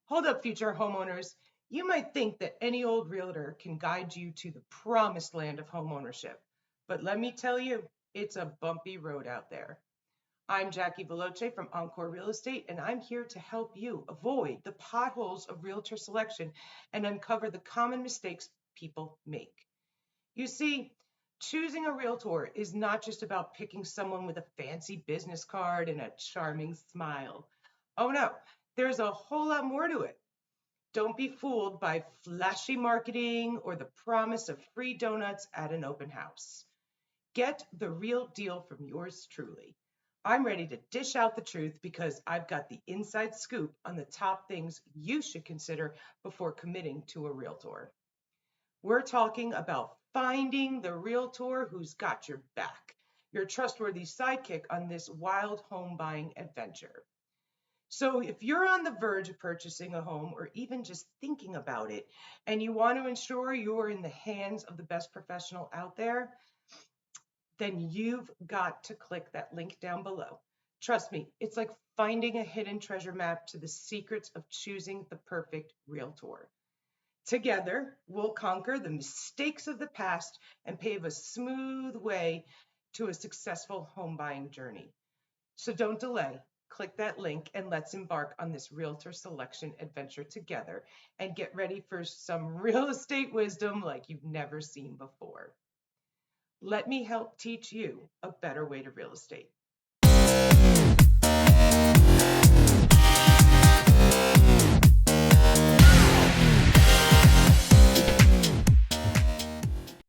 Hold up, future homeowners. You might think that any old realtor can guide you to the promised land of homeownership, but let me tell you, it's a bumpy road out there. I'm Jackie Veloce from Encore Real Estate, and I'm here to help you avoid the potholes of realtor selection and uncover the common mistakes people make. You see, choosing a realtor is not just about picking someone with a fancy business card and a charming smile. Oh no, there's a whole lot more to it. Don't be fooled by flashy marketing or the promise of free donuts at an open house. Get the real deal from yours truly. I'm ready to dish out the truth because I've got the inside scoop on the top things you should consider before committing to a realtor. We're talking about finding the realtor who's got your back, your trustworthy sidekick on this wild home buying adventure. So, if you're on the verge of purchasing a home or even just thinking about it, and you want to ensure you're in the hands of the best professional out there, then you've got to click that link down below. Trust me, it's like finding a hidden treasure map to the secrets of choosing the perfect realtor. Together, we'll conquer the mistakes of the past and pave a smooth way to a successful home buying journey. So don't delay. Click that link and let's embark on this realtor selection adventure together and get ready for some real estate wisdom like you've never seen before. Let me help teach you a better way to real estate.